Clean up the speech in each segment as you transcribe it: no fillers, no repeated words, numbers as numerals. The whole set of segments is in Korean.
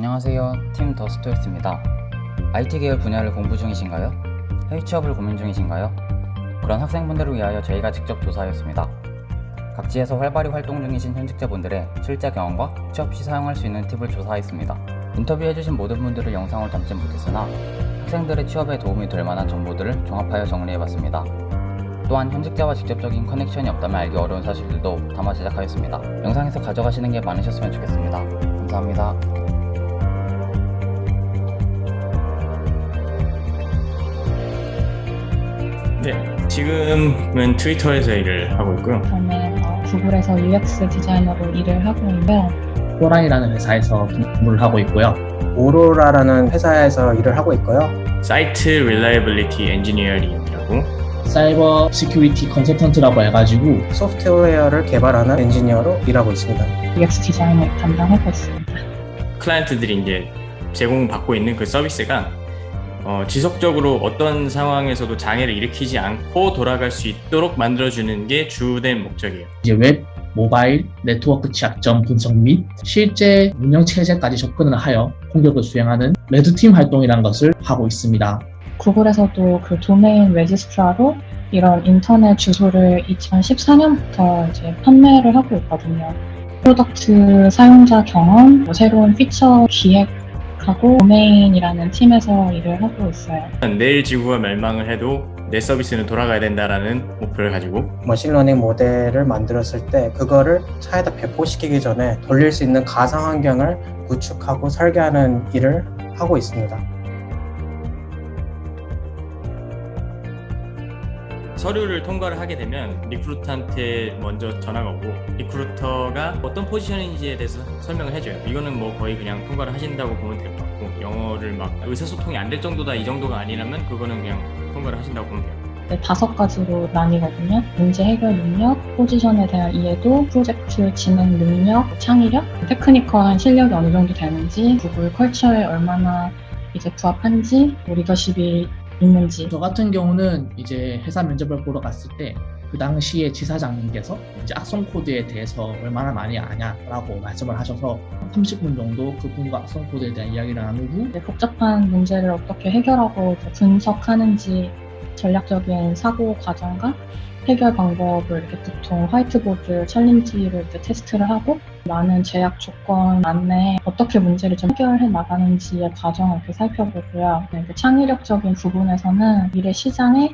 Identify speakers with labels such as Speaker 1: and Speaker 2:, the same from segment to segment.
Speaker 1: 안녕하세요. 팀 더스토였습니다. IT 계열 분야를 공부 중이신가요? 해외 취업을 고민 중이신가요? 그런 학생분들을 위하여 저희가 직접 조사하였습니다. 각지에서 활발히 활동 중이신 현직자분들의 실제 경험과 취업 시 사용할 수 있는 팁을 조사하였습니다. 인터뷰해주신 모든 분들을 영상으로 담지 못했으나 학생들의 취업에 도움이 될 만한 정보들을 종합하여 정리해봤습니다. 또한 현직자와 직접적인 커넥션이 없다면 알기 어려운 사실들도 담아 제작하였습니다. 영상에서 가져가시는 게 많으셨으면 좋겠습니다. 감사합니다.
Speaker 2: 네, 지금은 트위터에서 일을 하고 있고요.
Speaker 3: 저는 구글에서 UX 디자이너로 일을 하고 있고요.
Speaker 4: 호랑이라는 회사에서 근무를 하고 있고요.
Speaker 5: 오로라라는 회사에서 일을 하고 있고요.
Speaker 2: 사이트 릴라이빌리티 엔지니어링이라고
Speaker 4: 사이버 시큐리티 컨설턴트라고 해가지고
Speaker 5: 소프트웨어를 개발하는 엔지니어로 일하고 있습니다.
Speaker 3: UX 디자인을 담당하고 있습니다.
Speaker 2: 클라이언트들이 이제 제공받고 있는 그 서비스가 지속적으로 어떤 상황에서도 장애를 일으키지 않고 돌아갈 수 있도록 만들어주는 게 주된 목적이에요.
Speaker 4: 이제 웹, 모바일, 네트워크 취약점 분석 및 실제 운영 체제까지 접근을 하여 공격을 수행하는 레드팀 활동이라는 것을 하고 있습니다.
Speaker 3: 구글에서도 그 도메인 레지스트라로 이런 인터넷 주소를 2014년부터 이제 판매를 하고 있거든요. 프로덕트 사용자 경험, 새로운 피처 기획하고 도메인이라는 팀에서 일을 하고 있어요.
Speaker 2: 내일 지구가 멸망을 해도 내 서비스는 돌아가야 된다라는 목표를 가지고
Speaker 5: 머신러닝 모델을 만들었을 때 그거를 차에다 배포시키기 전에 돌릴 수 있는 가상 환경을 구축하고 설계하는 일을 하고 있습니다.
Speaker 2: 서류를 통과를 하게 되면 리크루터한테 먼저 전화가 오고 리크루터가 어떤 포지션인지에 대해서 설명을 해줘요. 이거는 뭐 거의 그냥 통과를 하신다고 보면 될 것 같고, 영어를 막 의사소통이 안 될 정도다 이 정도가 아니라면 그거는 그냥 통과를 하신다고 보면 돼요.
Speaker 3: 5가지로 나뉘거든요. 문제 해결 능력, 포지션에 대한 이해도, 프로젝트 진행 능력, 창의력, 테크니컬한 실력이 어느 정도 되는지, 구글 컬처에 얼마나 이제 부합한지, 리더십이 있는지.
Speaker 4: 저 같은 경우는 이제 회사 면접을 보러 갔을 때 그 당시에 지사장님께서 이제 악성 코드에 대해서 얼마나 많이 아냐라고 말씀을 하셔서 30분 정도 그분과 악성 코드에 대한 이야기를 나눈 후
Speaker 3: 복잡한 문제를 어떻게 해결하고 분석하는지 전략적인 사고 과정과 해결 방법을 이렇게 보통 화이트보드 챌린지를 이렇게 테스트를 하고 많은 제약 조건 안내에 어떻게 문제를 좀 해결해 나가는지의 과정을 이렇게 살펴보고요. 창의력적인 부분에서는 미래 시장에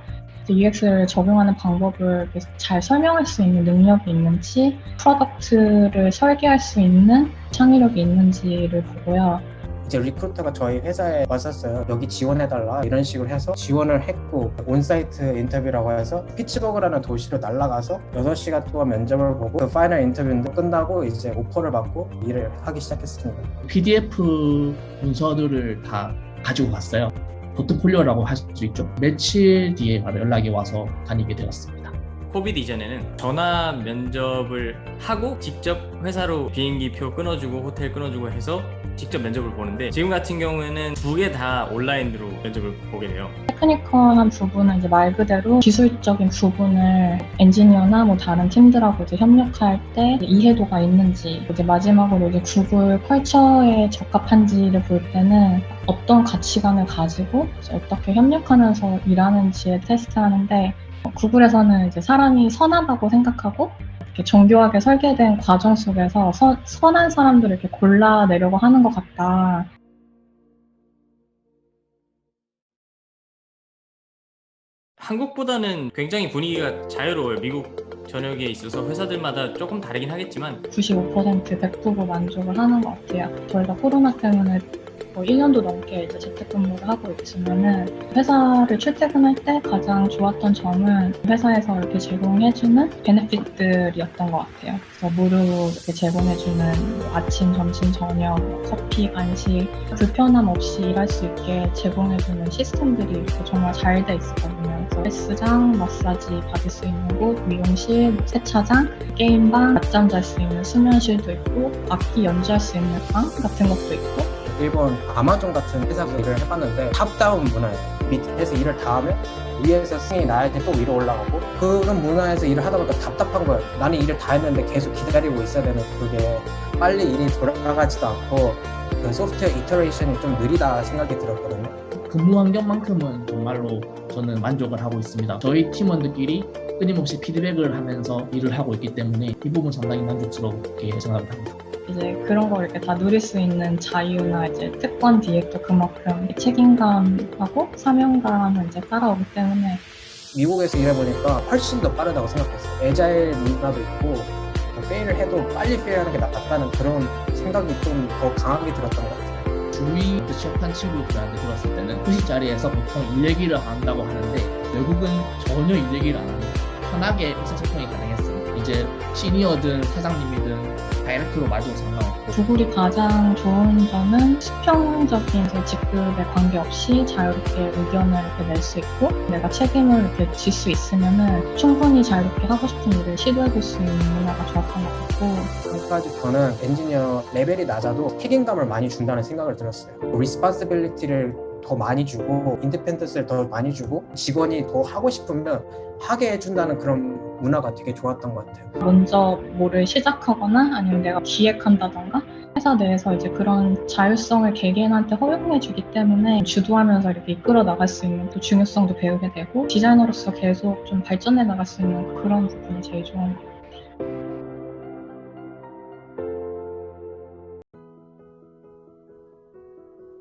Speaker 3: UX를 적용하는 방법을 잘 설명할 수 있는 능력이 있는지, 프로덕트를 설계할 수 있는 창의력이 있는지를 보고요.
Speaker 5: 이제 리크루터가 저희 회사에 왔었어요. 여기 지원해달라 이런 식으로 해서 지원을 했고, 온사이트 인터뷰라고 해서 피츠버그라는 도시로 날아가서 6시간 동안 면접을 보고 그 파이널 인터뷰도 끝나고 이제 오퍼를 받고 일을 하기 시작했습니다.
Speaker 4: PDF 문서들을 다 가지고 갔어요. 포트폴리오라고 할 수 있죠. 며칠 뒤에 바로 연락이 와서 다니게 되었습니다.
Speaker 2: 코비드 이전에는 전화 면접을 하고 직접 회사로 비행기표 끊어주고 호텔 끊어주고 해서 직접 면접을 보는데, 지금 같은 경우에는 2개 다 온라인으로 면접을 보게 돼요.
Speaker 3: 테크니컬한 부분은 이제 말 그대로 기술적인 부분을 엔지니어나 뭐 다른 팀들하고 이제 협력할 때 이해도가 있는지, 이제 마지막으로 이제 구글 컬처에 적합한지를 볼 때는 어떤 가치관을 가지고 어떻게 협력하면서 일하는지에 테스트하는데, 구글에서는 이제 사람이 선하다고 생각하고 이렇게 정교하게 설계된 과정 속에서 선한 사람들을 이렇게 골라내려고 하는 것 같다.
Speaker 2: 한국보다는 굉장히 분위기가 자유로워요. 미국 전역에 있어서 회사들마다 조금 다르긴 하겠지만
Speaker 3: 95% 100% 만족을 하는 것 같아요. 저희가 코로나 때문에 1년도 넘게 이제 재택근무를 하고 있지만은 회사를 출퇴근할 때 가장 좋았던 점은 회사에서 이렇게 제공해주는 베네핏들이었던 것 같아요. 그래서 무료로 이렇게 제공해주는 아침, 점심, 저녁, 커피, 간식 불편함 없이 일할 수 있게 제공해주는 시스템들이 이렇게 정말 잘 돼 있었거든요. 그래서 헬스장, 마사지 받을 수 있는 곳, 미용실, 세차장, 게임방, 낮잠 잘 수 있는 수면실도 있고 악기 연주할 수 있는 방 같은 것도 있고.
Speaker 5: 일본 아마존 같은 회사에서 일을 해봤는데 탑다운 문화예요. 밑에서 일을 다 하면 위에서 승인이 나야 돼 또 위로 올라가고, 그런 문화에서 일을 하다 보니까 답답한 거예요. 나는 일을 다 했는데 계속 기다리고 있어야 되는, 그게 빨리 일이 돌아가지도 않고 그 소프트웨어 이터레이션이 좀 느리다 생각이 들었거든요.
Speaker 4: 근무 환경만큼은 정말로 저는 만족을 하고 있습니다. 저희 팀원들끼리 끊임없이 피드백을 하면서 일을 하고 있기 때문에 이 부분 상당히 만족스럽게 생각을 합니다.
Speaker 3: 이제 그런 걸 이렇게 다 누릴 수 있는 자유나 이제 특권 뒤에 또 그만큼 책임감하고 사명감은 이제 따라오기 때문에
Speaker 5: 미국에서 일해보니까 훨씬 더 빠르다고 생각했어요. 애자일 문화도 있고 페일을 해도 빨리 페일하는 게 낫다는 그런 생각이 좀 더 강하게 들었던 것 같아요.
Speaker 4: 주위 취업한 친구들한테 들었을 때는 휴식 자리에서 보통 일 얘기를 한다고 하는데 외국은 전혀 일 얘기를 안 합니다. 편하게 의사소통이 가능했어요. 이제 시니어든 사장님이든 다이렉트로 맞아도 상관없고
Speaker 3: 구글이 가장 좋은 점은 수평적인 이제 직급에 관계없이 자유롭게 의견을 이렇게 낼 수 있고 내가 책임을 이렇게 질 수 있으면은 충분히 자유롭게 하고 싶은 일을 시도해볼 수 있는 문화가 좋았던 것 같고
Speaker 5: 한 가지 저는 엔지니어 레벨이 낮아도 책임감을 많이 준다는 생각을 들었어요. 리스폰시빌리티를 더 많이 주고 인디펜던스를 더 많이 주고 직원이 더 하고 싶으면 하게 해준다는 그런 문화가 되게 좋았던 것 같아요.
Speaker 3: 먼저 뭐를 시작하거나 아니면 내가 기획한다던가 회사 내에서 이제 그런 자율성을 개개인한테 허용해주기 때문에 주도하면서 이렇게 이끌어 나갈 수 있는 또 중요성도 배우게 되고 디자이너로서 계속 좀 발전해 나갈 수 있는 그런 부분이 제일 좋은 것 같아요.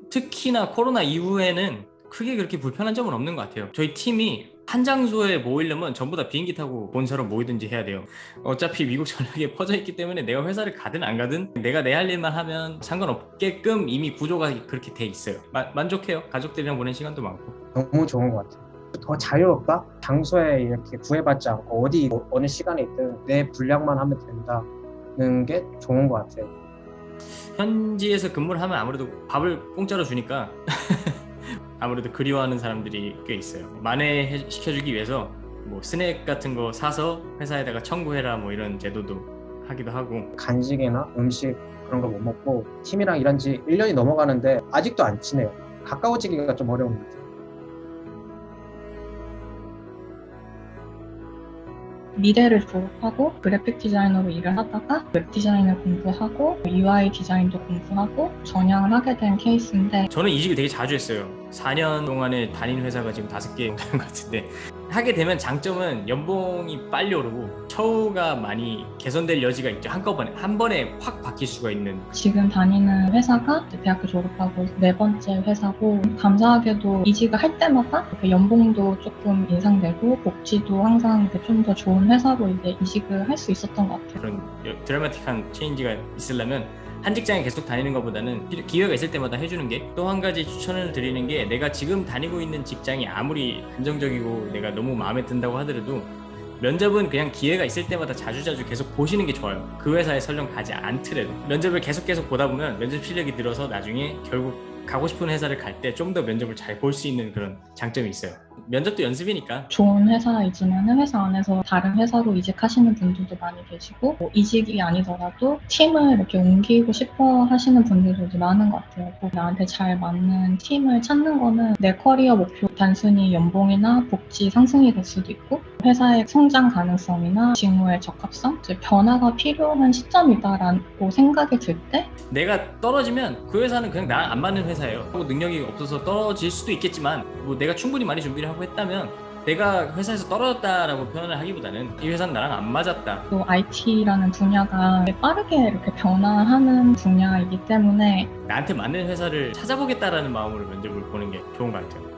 Speaker 2: 특히나 코로나 이후에는 크게 그렇게 불편한 점은 없는 것 같아요. 저희 팀이 한 장소에 모이려면 전부 다 비행기 타고 본사로 모이든지 해야 돼요. 어차피 미국 전역에 퍼져 있기 때문에 내가 회사를 가든 안 가든 내가 내 할 일만 하면 상관없게끔 이미 구조가 그렇게 돼 있어요. 만족해요. 가족들이랑 보낸 시간도 많고.
Speaker 5: 너무 좋은 것 같아요. 더 자유롭다? 장소에 이렇게 구애받지 않고 어느 시간에 있든 내 분량만 하면 된다는 게 좋은 것 같아요.
Speaker 2: 현지에서 근무를 하면 아무래도 밥을 공짜로 주니까 아무래도 그리워하는 사람들이 꽤 있어요. 만회시켜주기 위해서 뭐 스낵 같은 거 사서 회사에다가 청구해라 뭐 이런 제도도 하기도 하고.
Speaker 5: 간식이나 음식 그런 걸 못 먹고 팀이랑 일한 지 1년이 넘어가는데 아직도 안 친해요. 가까워지기가 좀 어려운 것 같아요.
Speaker 3: 미래를 졸업하고 그래픽 디자이너로 일을 하다가 웹 디자인을 공부하고 UI 디자인도 공부하고 전향을 하게 된 케이스인데
Speaker 2: 저는 이직을 되게 자주 했어요. 4년 동안에 다닌 회사가 지금 5개 되는 것 같은데 하게 되면 장점은 연봉이 빨리 오르고 처우가 많이 개선될 여지가 있죠. 한꺼번에 한 번에 확 바뀔 수가 있는.
Speaker 3: 지금 다니는 회사가 이제 대학교 졸업하고 4번째 회사고 감사하게도 이직을 할 때마다 이렇게 연봉도 조금 인상되고 복지도 항상 좀 더 좋은 회사로 이제 이직을 할 수 있었던 것 같아요.
Speaker 2: 그런 드라마틱한 체인지가 있으려면 한 직장에 계속 다니는 것보다는 기회가 있을 때마다 해주는 게, 또 한 가지 추천을 드리는 게, 내가 지금 다니고 있는 직장이 아무리 안정적이고 내가 너무 마음에 든다고 하더라도 면접은 그냥 기회가 있을 때마다 자주자주 계속 보시는 게 좋아요. 그 회사에 설령 가지 않더라도 면접을 계속 보다 보면 면접 실력이 늘어서 나중에 결국 가고 싶은 회사를 갈 때 좀 더 면접을 잘 볼 수 있는 그런 장점이 있어요. 면접도 연습이니까.
Speaker 3: 좋은 회사이지만 회사 안에서 다른 회사로 이직하시는 분들도 많이 계시고 뭐 이직이 아니더라도 팀을 이렇게 옮기고 싶어 하시는 분들도 이제 많은 것 같아요. 꼭 나한테 잘 맞는 팀을 찾는 거는 내 커리어 목표 단순히 연봉이나 복지 상승이 될 수도 있고 회사의 성장 가능성이나 직무의 적합성, 이제 변화가 필요한 시점이다라고 생각이 들 때
Speaker 2: 내가 떨어지면 그 회사는 그냥 나랑 안 맞는 회사예요. 능력이 없어서 떨어질 수도 있겠지만 뭐 내가 충분히 많이 준비를 하고 했다면 내가 회사에서 떨어졌다라고 표현을 하기보다는 이 회사는 나랑 안 맞았다.
Speaker 3: 또 IT라는 분야가 빠르게 이렇게 변화하는 분야이기 때문에
Speaker 2: 나한테 맞는 회사를 찾아보겠다라는 마음으로 면접을 보는 게 좋은 것 같아요.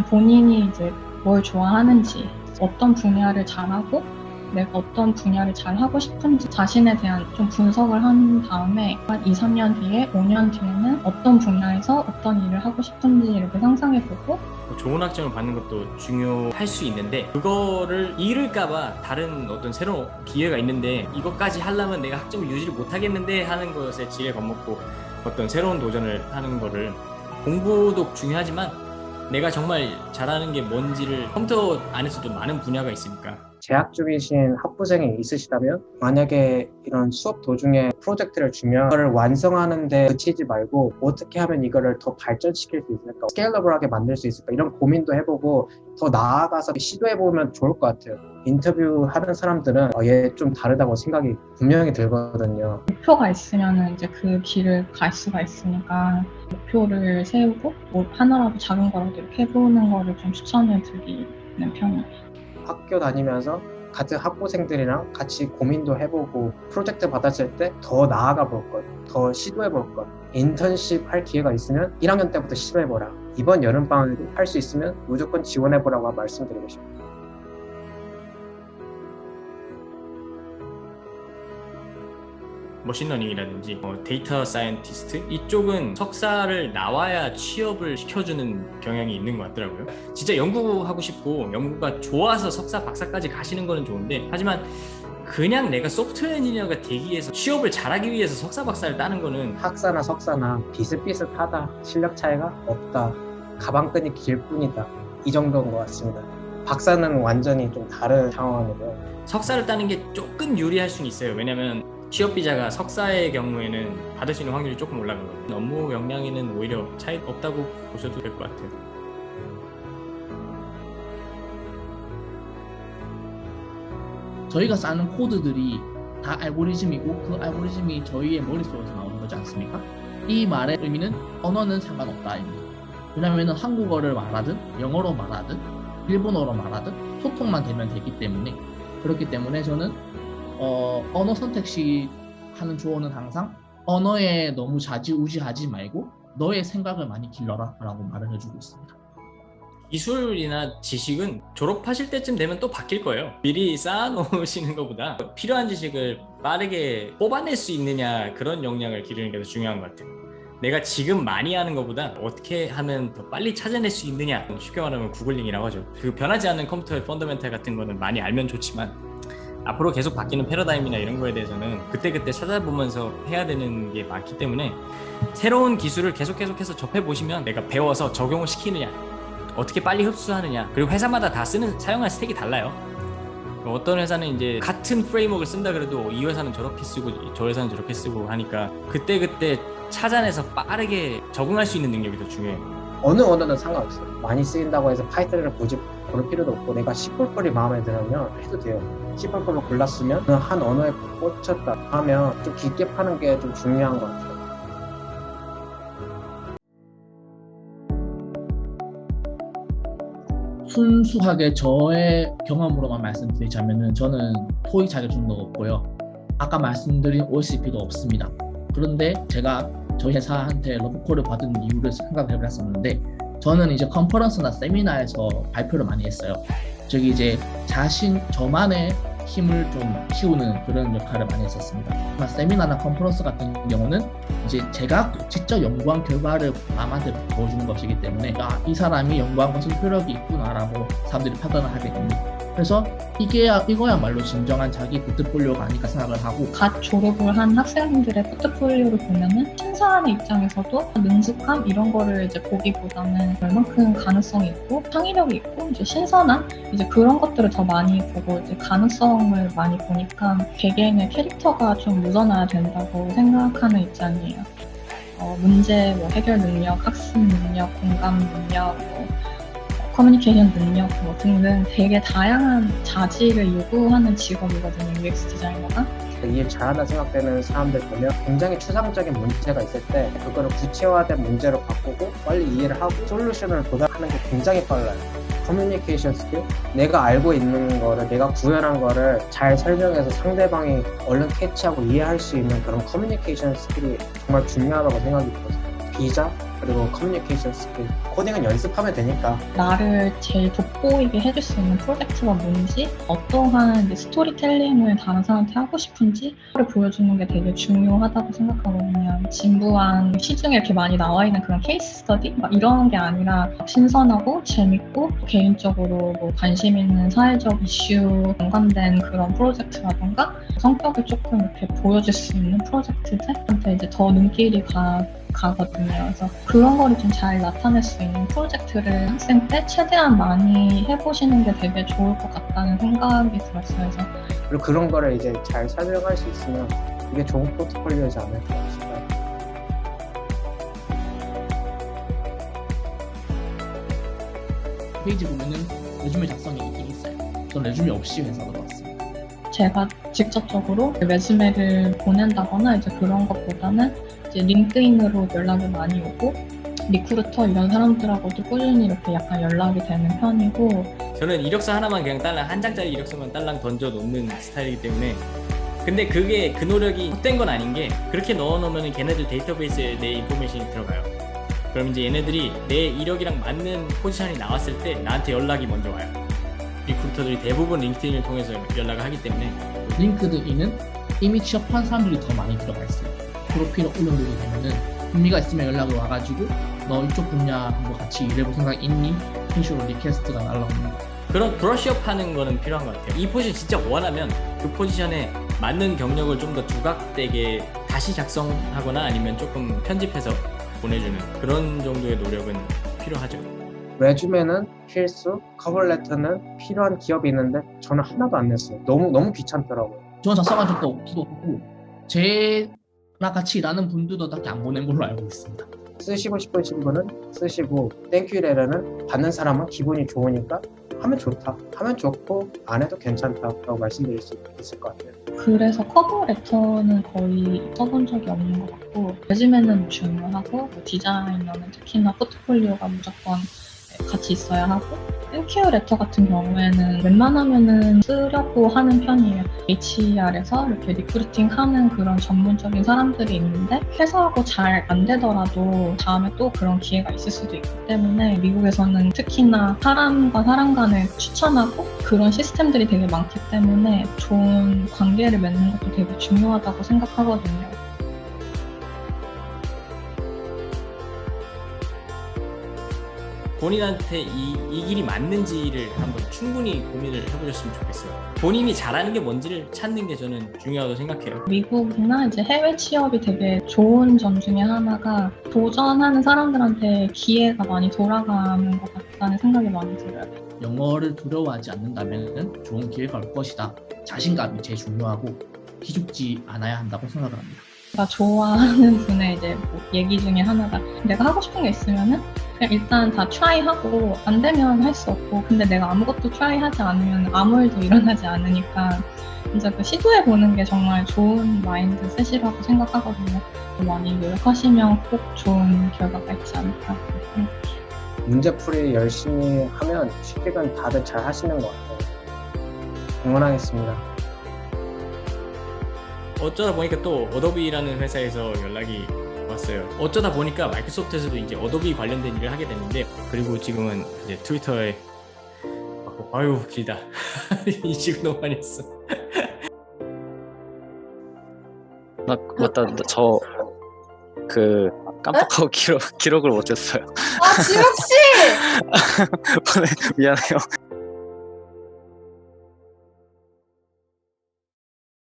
Speaker 3: 본인이 이제 뭘 좋아하는지, 어떤 분야를 잘하고 내가 어떤 분야를 잘하고 싶은지 자신에 대한 좀 분석을 한 다음에 한 2, 3년 뒤에, 5년 뒤에는 어떤 분야에서 어떤 일을 하고 싶은지 이렇게 상상해보고
Speaker 2: 좋은 학점을 받는 것도 중요할 수 있는데 그거를 잃을까봐 다른 어떤 새로운 기회가 있는데 이것까지 하려면 내가 학점을 유지를 못하겠는데 하는 것에 지레 겁먹고 어떤 새로운 도전을 하는 거를, 공부도 중요하지만 내가 정말 잘하는 게 뭔지를 컴퓨터 안에서도 많은 분야가 있으니까
Speaker 5: 재학 중이신 학부생이 있으시다면 만약에 이런 수업 도중에 프로젝트를 주면 그걸 완성하는데 그치지 말고 어떻게 하면 이거를 더 발전시킬 수 있을까, 스케일러블하게 만들 수 있을까, 이런 고민도 해보고 더 나아가서 시도해보면 좋을 것 같아요. 인터뷰하는 사람들은 얘 좀 다르다고 생각이 분명히 들거든요.
Speaker 3: 목표가 있으면 이제 그 길을 갈 수가 있으니까 목표를 세우고 뭐 하나라도 작은 거라도 이렇게 해보는 거를 좀 추천을 드리는 편이에요.
Speaker 5: 학교 다니면서 같은 학부생들이랑 같이 고민도 해보고 프로젝트 받았을 때 더 나아가 볼 것, 더 시도해 볼 것, 인턴십 할 기회가 있으면 1학년 때부터 시도해보라. 이번 여름방학에도 할 수 있으면 무조건 지원해보라고 말씀드리고 싶어요.
Speaker 2: 머신러닝이라든지 데이터 사이언티스트 이쪽은 석사를 나와야 취업을 시켜주는 경향이 있는 것 같더라고요. 진짜 연구하고 싶고 연구가 좋아서 석사 박사까지 가시는 거는 좋은데, 하지만 그냥 내가 소프트웨어 엔지니어가 되기 위해서 취업을 잘하기 위해서 석사 박사를 따는 거는
Speaker 5: 학사나 석사나 비슷비슷하다, 실력 차이가 없다, 가방끈이 길 뿐이다, 이 정도인 것 같습니다. 박사는 완전히 좀 다른 상황이고요.
Speaker 2: 석사를 따는 게 조금 유리할 수는 있어요. 왜냐면 취업 비자가 석사의 경우에는 받을 수 있는 확률이 조금 올라가거든요. 업무 역량에는 오히려 차이 없다고 보셔도 될 것 같아요.
Speaker 4: 저희가 쌓는 코드들이 다 알고리즘이고 그 알고리즘이 저희의 머릿속에서 나오는 거지 않습니까? 이 말의 의미는 언어는 상관없다입니다. 왜냐하면 한국어를 말하든 영어로 말하든 일본어로 말하든 소통만 되면 되기 때문에, 그렇기 때문에 저는 언어 선택시 하는 조언은 항상 언어에 너무 좌지우지하지 말고 너의 생각을 많이 길러라 라고 말을 해주고 있습니다.
Speaker 2: 기술이나 지식은 졸업하실 때쯤 되면 또 바뀔 거예요. 미리 쌓아놓으시는 것보다 필요한 지식을 빠르게 뽑아낼 수 있느냐, 그런 역량을 기르는 게 더 중요한 것 같아요. 내가 지금 많이 하는 것보다 어떻게 하면 더 빨리 찾아낼 수 있느냐, 쉽게 말하면 구글링이라고 하죠. 그 변하지 않는 컴퓨터의 펀더멘탈 같은 거는 많이 알면 좋지만 앞으로 계속 바뀌는 패러다임이나 이런 거에 대해서는 그때그때 찾아보면서 해야 되는 게 많기 때문에 새로운 기술을 계속해서 접해보시면 내가 배워서 적용을 시키느냐, 어떻게 빨리 흡수하느냐, 그리고 회사마다 다 사용할 스택이 달라요. 어떤 회사는 이제 같은 프레임워크를 쓴다 그래도 이 회사는 저렇게 쓰고 저 회사는 저렇게 쓰고 하니까 그때그때 찾아내서 빠르게 적응할 수 있는 능력이 더 중요해요.
Speaker 5: 어느 언어는 상관없어요. 많이 쓰인다고 해서 파이썬을 굳이 고를 필요도 없고, 내가 C++이 마음에 들면 해도 돼요. C++을 골랐으면 한 언어에 꽂혔다 하면 좀 깊게 파는 게 좀 중요한 것 같아요.
Speaker 4: 순수하게 저의 경험으로만 말씀드리자면은 저는 토익 자격증도 없고요. 아까 말씀드린 OCP도 없습니다. 그런데 제가 저희 회사한테 러브콜을 받은 이유를 생각을 해봤었는데, 저는 이제 컨퍼런스나 세미나에서 발표를 많이 했어요. 즉 이제 저만의 힘을 좀 키우는 그런 역할을 많이 했었습니다. 세미나나 컨퍼런스 같은 경우는 이제 제가 직접 연구한 결과를 남한테 보여주는 것이기 때문에 이 사람이 연구한 것은 효력이 있구나라고 사람들이 판단을 하게 됩니다. 그래서 이거야말로 진정한 자기 포트폴리오가 아닐까 생각을 하고,
Speaker 3: 갓 졸업을 한 학생분들의 포트폴리오를 보면은 심사하는 입장에서도 능숙함 이런 거를 이제 보기보다는 얼만큼 가능성이 있고 창의력이 있고 이제 신선한 이제 그런 것들을 더 많이 보고 이제 가능성을 많이 보니까 개개인의 캐릭터가 좀 묻어나야 된다고 생각하는 입장이에요. 문제 해결 능력, 학습 능력, 공감 능력, 커뮤니케이션 능력 등등 되게 다양한 자질을 요구하는 직업이거든요, UX 디자이너가.
Speaker 5: 일 잘한다 생각되는 사람들 보면 굉장히 추상적인 문제가 있을 때 그거를 구체화된 문제로 바꾸고 빨리 이해를 하고 솔루션을 도달하는 게 굉장히 빨라요. 커뮤니케이션 스킬, 내가 알고 있는 거를, 내가 구현한 거를 잘 설명해서 상대방이 얼른 캐치하고 이해할 수 있는 그런 커뮤니케이션 스킬이 정말 중요하다고 생각이 들어요. 비자 그리고 커뮤니케이션 스킬, 코딩은 연습하면 되니까.
Speaker 3: 나를 제일 돋보이게 해줄 수 있는 프로젝트가 뭔지, 어떠한 이제 스토리텔링을 다른 사람한테 하고 싶은지 를 보여주는 게 되게 중요하다고 생각하거든요. 진부한 시중에 이렇게 많이 나와 있는 그런 케이스 스터디 막 이런 게 아니라 신선하고 재밌고 개인적으로 뭐 관심 있는 사회적 이슈 연관된 그런 프로젝트라던가 성격을 조금 이렇게 보여줄 수 있는 프로젝트들한테 이제 더 눈길이 가고 가거든요. 그래서 그런 거를 좀 잘 나타낼 수 있는 프로젝트를 학생 때 최대한 많이 해보시는 게 되게 좋을 것 같다는 생각이 들었어요. 그래서
Speaker 5: 그리고 그런 거를 이제 잘 설명할 수 있으면 이게 좋은 포트폴리오지 않을까 싶어요.
Speaker 4: 페이지 보면은 레주메 작성이 있긴 있어요. 전 레주메 없이 회사 들어왔어요.
Speaker 3: 제가 직접적으로 레주메를 보낸다거나 이제 그런 것보다는 이제 링크인으로 연락이 많이 오고 리크루터 이런 사람들하고도 꾸준히 이렇게 약간 연락이 되는 편이고
Speaker 2: 저는 이력서 하나만 그냥 딸랑 한 장짜리 이력서만 딸랑 던져 놓는 스타일이기 때문에 근데 그게 그 노력이 헛된 건 아닌 게 그렇게 넣어놓으면 걔네들 데이터베이스에 내 인포메이션이 들어가요. 그럼 이제 얘네들이 내 이력이랑 맞는 포지션이 나왔을 때 나한테 연락이 먼저 와요. 리크루터들이 대부분 링크드인을 통해서 연락을 하기 때문에
Speaker 4: 링크드인은 이미 취업한 사람들이 더 많이 들어가 있어요. 프로필을 올려놓게 되면은 흥미가 있으면 연락이 와가지고 너 이쪽 분야 한번 같이 일해볼 생각 있니? 이런 식으로 리퀘스트가 날라옵니다.
Speaker 2: 그런 브러쉬업 하는 거는 필요한 것 같아요. 이 포지션 진짜 원하면 그 포지션에 맞는 경력을 좀 더 두각되게 다시 작성하거나 아니면 조금 편집해서 보내주는 그런 정도의 노력은 필요하죠.
Speaker 5: 레주메는 필수, 커버레터는 필요한 기업이 있는데 저는 하나도 안 냈어요. 너무 귀찮더라고요.
Speaker 4: 저는 작성한 적도 없기도 하고 제랑 같이 일하는 분들도 딱히 안 보낸 걸로 알고 있습니다.
Speaker 5: 쓰시고 싶으신 분은 쓰시고 땡큐 레터는 받는 사람은 기분이 좋으니까 하면 좋다, 하면 좋고 안 해도 괜찮다라고 말씀드릴 수 있을 것 같아요.
Speaker 3: 그래서 커버 레터는 거의 써본 적이 없는 것 같고 레주메는 중요하고 뭐 디자이너는 특히나 포트폴리오가 무조건 같이 있어야 하고 땡큐 레터 같은 경우에는 웬만하면은 쓰려고 하는 편이에요. HR에서 이렇게 리크루팅 하는 그런 전문적인 사람들이 있는데 회사하고 잘 안 되더라도 다음에 또 그런 기회가 있을 수도 있기 때문에 미국에서는 특히나 사람과 사람 간에 추천하고 그런 시스템들이 되게 많기 때문에 좋은 관계를 맺는 것도 되게 중요하다고 생각하거든요.
Speaker 2: 본인한테 이 길이 맞는지를 한번 충분히 고민을 해보셨으면 좋겠어요. 본인이 잘하는 게 뭔지를 찾는 게 저는 중요하다고 생각해요.
Speaker 3: 미국이나 이제 해외 취업이 되게 좋은 점 중에 하나가 도전하는 사람들한테 기회가 많이 돌아가는 것 같다는 생각이 많이 들어요.
Speaker 4: 영어를 두려워하지 않는다면 좋은 기회가 올 것이다. 자신감이 제일 중요하고 기죽지 않아야 한다고 생각을 합니다.
Speaker 3: 제가 좋아하는 분의 이제 뭐 얘기 중에 하나가 내가 하고 싶은 게 있으면은 그냥 일단 다 트라이하고 안 되면 할 수 없고 근데 내가 아무것도 트라이하지 않으면 아무 일도 일어나지 않으니까 이제 그 시도해 보는 게 정말 좋은 마인드셋이라고 생각하거든요. 많이 노력하시면 꼭 좋은 결과가 있지 않을까 생각해요.
Speaker 5: 문제풀이 열심히 하면 쉽게는 다들 잘 하시는 것 같아요. 응원하겠습니다.
Speaker 2: 어쩌다 보니까 또 어도비라는 회사에서 연락이 왔어요. 어쩌다 보니까 마이크로소프트에서도 이제 어도비 관련된 일을 하게 됐는데 그리고 지금은 이제 트위터에 아유 길다 인식을 너무 많이 했어.
Speaker 6: 맞다. 저 그 깜빡하고 기록을 못했어요.
Speaker 7: 아, 지혁 씨!
Speaker 6: 미안해요.